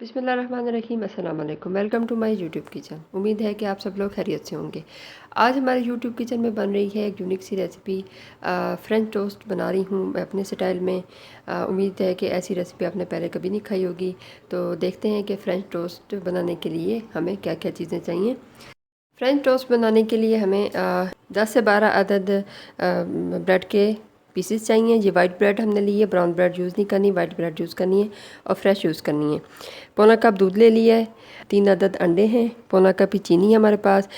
बिस्मिल्लाहिर्रहमानिर्रहीम, अस्सलाम वालेकुम। Welcome to my YouTube kitchen. उम्मीद है कि आप सब लोग खैरियत से होंगे। आज हमारे यूट्यूब किचन में बन रही है एक यूनिक सी रेसिपी। फ्रेंच टोस्ट बना रही हूँ मैं अपने स्टाइल में। उम्मीद है कि ऐसी रेसिपी आपने पहले कभी नहीं खाई होगी। तो देखते हैं कि फ्रेंच टोस्ट बनाने के लिए हमें क्या क्या चीज़ें चाहिए। फ्रेंच टोस्ट बनाने के लिए हमें 10 से 12 अदद ब्रेड के पीसेस चाहिए। ये वाइट ब्रेड हमने ली है, ब्राउन ब्रेड यूज़ नहीं करनी, वाइट ब्रेड यूज़ करनी है और फ्रेश यूज़ करनी है। पौना कप दूध ले लिया है, 3 अदद अंडे हैं, पौना कप ही चीनी है हमारे पास।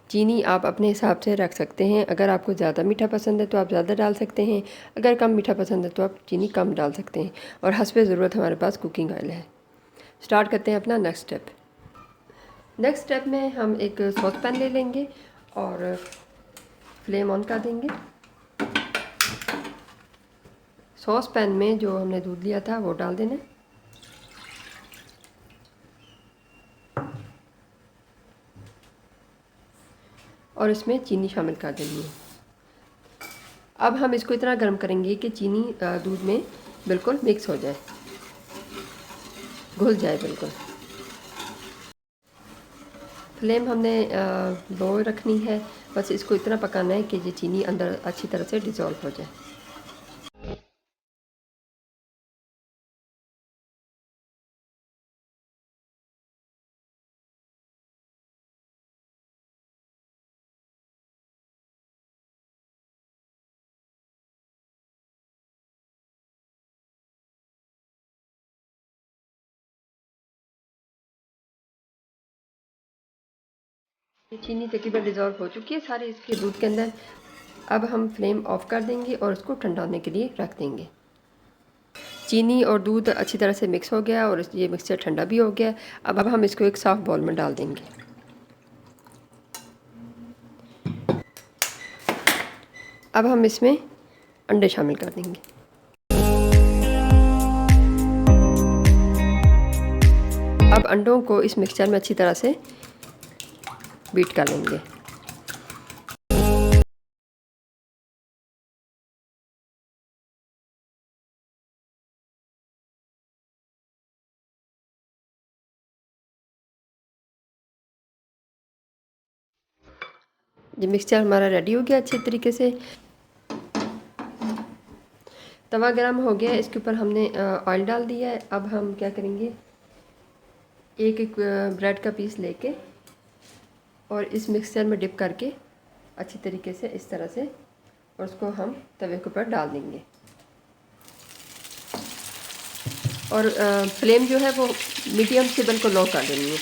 चीनी आप अपने हिसाब से रख सकते हैं। अगर आपको ज़्यादा मीठा पसंद है तो आप ज़्यादा डाल सकते हैं, अगर कम मीठा पसंद है तो आप चीनी कम डाल सकते हैं। और हस्बे ज़रूरत हमारे पास कुकिंग ऑयल है। स्टार्ट करते हैं अपना नेक्स्ट स्टेप में हम एक सॉस पैन ले लेंगे और फ्लेम ऑन कर देंगे। सॉस पैन में जो हमने दूध लिया था वो डाल देना, और इसमें चीनी शामिल कर देनी है। अब हम इसको इतना गर्म करेंगे कि चीनी दूध में बिल्कुल मिक्स हो जाए, घुल जाए बिल्कुल। फ्लेम हमने लो रखनी है, बस इसको इतना पकाना है कि ये चीनी अंदर अच्छी तरह से डिज़ोल्व हो जाए। ये चीनी तकरीबन डिज़ोल्व हो चुकी है सारी इसके दूध के अंदर। अब हम फ्लेम ऑफ कर देंगे और इसको ठंडा होने के लिए रख देंगे। चीनी और दूध अच्छी तरह से मिक्स हो गया और ये मिक्सचर ठंडा भी हो गया। अब हम इसको एक सॉफ्ट बाउल में डाल देंगे। अब हम इसमें अंडे शामिल कर देंगे। अब अंडों को इस मिक्सचर में अच्छी तरह से बीट कर लेंगे। ये मिक्सचर हमारा रेडी हो गया अच्छे तरीके से। तवा गरम हो गया, इसके ऊपर हमने ऑयल डाल दिया है। अब हम क्या करेंगे, एक एक ब्रेड का पीस लेके और इस मिक्सचर में डिप करके अच्छी तरीके से इस तरह से, और उसको हम तवे के ऊपर डाल देंगे। और फ्लेम जो है वो मीडियम से बिल्कुल लो कर देनी है।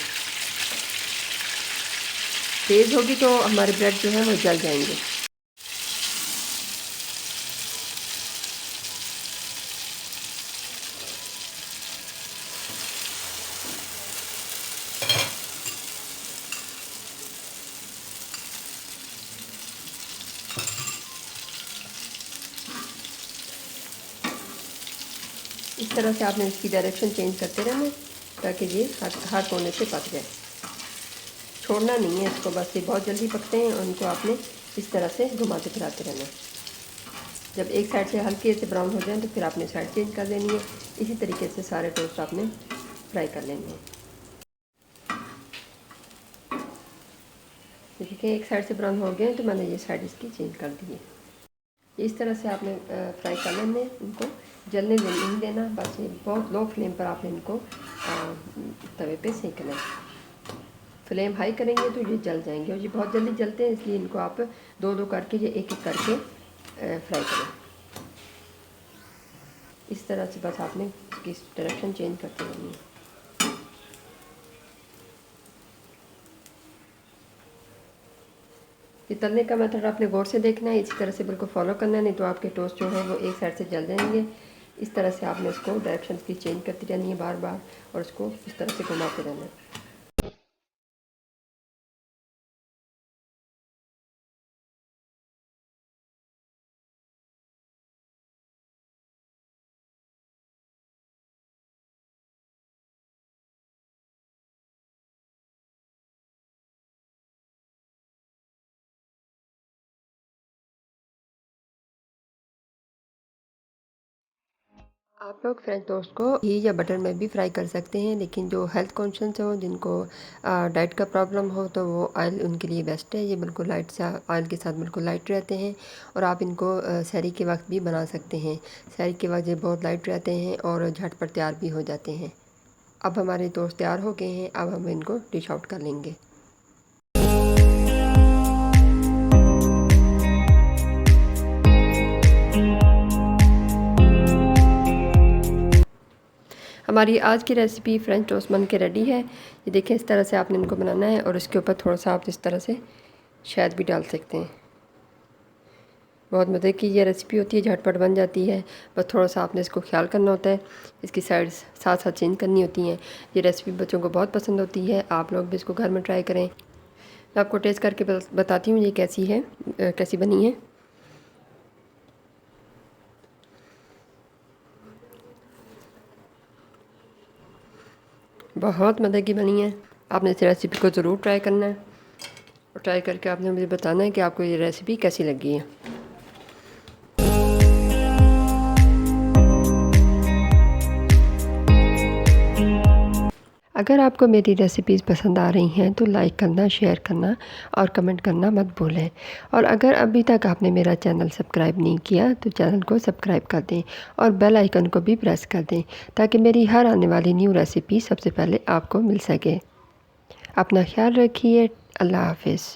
तेज़ होगी तो हमारे ब्रेड जो है वो जल जाएंगे। इस तरह से आपने इसकी डायरेक्शन चेंज करते रहना ताकि ये हर कोने से पक जाए। छोड़ना नहीं है इसको, बस ये बहुत जल्दी पकते हैं और उनको आपने इस तरह से घुमाते फिराते रहना। जब एक साइड से हल्के से ब्राउन हो जाए तो फिर आपने साइड चेंज कर देनी है। इसी तरीके से सारे टोस्ट आपने फ्राई कर लेने हैं। देखिए एक साइड से ब्राउन हो गए तो मैंने ये साइड इसकी चेंज कर दी है। इस तरह से आपने फ्राई कर लेने, इनको जलने नहीं देना। बस ये बहुत लो फ्लेम पर आपने इनको तवे पे सेकना है। फ्लेम हाई करेंगे तो ये जल जाएंगे और ये बहुत जल्दी जलते हैं, इसलिए इनको आप दो दो करके ये एक एक करके फ्राई करें। इस तरह से बस आपने इसकी डायरेक्शन चेंज करते रहनी है। ये तलने का मेथड आपने गौर से देखना है, इसी तरह से बिल्कुल फॉलो करना है, नहीं तो आपके टोस्ट जो है वो एक साइड से जल जाएंगे। इस तरह से आपने इसको डायरेक्शन की चेंज करती रहनी है बार बार, और इसको इस तरह से घुमाते रहना है। आप लोग फ्रेंच टोस्ट को घी या बटर में भी फ्राई कर सकते हैं, लेकिन जो हेल्थ कॉन्शियस हो, जिनको डाइट का प्रॉब्लम हो, तो वो ऑयल उनके लिए बेस्ट है। ये बिल्कुल लाइट सा ऑयल के साथ बिल्कुल लाइट रहते हैं और आप इनको सहरी के वक्त भी बना सकते हैं। सहरी के वक्त ये बहुत लाइट रहते हैं और झटपट तैयार भी हो जाते हैं। अब हमारे टोस्ट तैयार हो गए हैं, अब हम इनको डिश आउट कर लेंगे। हमारी आज की रेसिपी फ्रेंच टोस्ट बन के रेडी है। ये देखें, इस तरह से आपने इनको बनाना है और इसके ऊपर थोड़ा सा आप इस तरह से शहद भी डाल सकते हैं। बहुत मज़े की ये रेसिपी होती है, झटपट बन जाती है। बस थोड़ा सा आपने इसको ख्याल करना होता है, इसकी साइड्स साथ साथ चेंज करनी होती हैं। ये रेसिपी बच्चों को बहुत पसंद होती है, आप लोग भी इसको घर में ट्राई करें। मैं आपको टेस्ट करके बताती हूँ ये कैसी है, कैसी बनी है। बहुत मज़े की बनी है। आपने इस रेसिपी को ज़रूर ट्राई करना है और ट्राई करके आपने मुझे बताना है कि आपको ये रेसिपी कैसी लगी है। अगर आपको मेरी रेसिपीज़ पसंद आ रही हैं तो लाइक करना, शेयर करना और कमेंट करना मत भूलें। और अगर अभी तक आपने मेरा चैनल सब्सक्राइब नहीं किया तो चैनल को सब्सक्राइब कर दें और बेल आइकन को भी प्रेस कर दें, ताकि मेरी हर आने वाली न्यू रेसिपी सबसे पहले आपको मिल सके। अपना ख्याल रखिए। अल्लाह हाफ़िज़।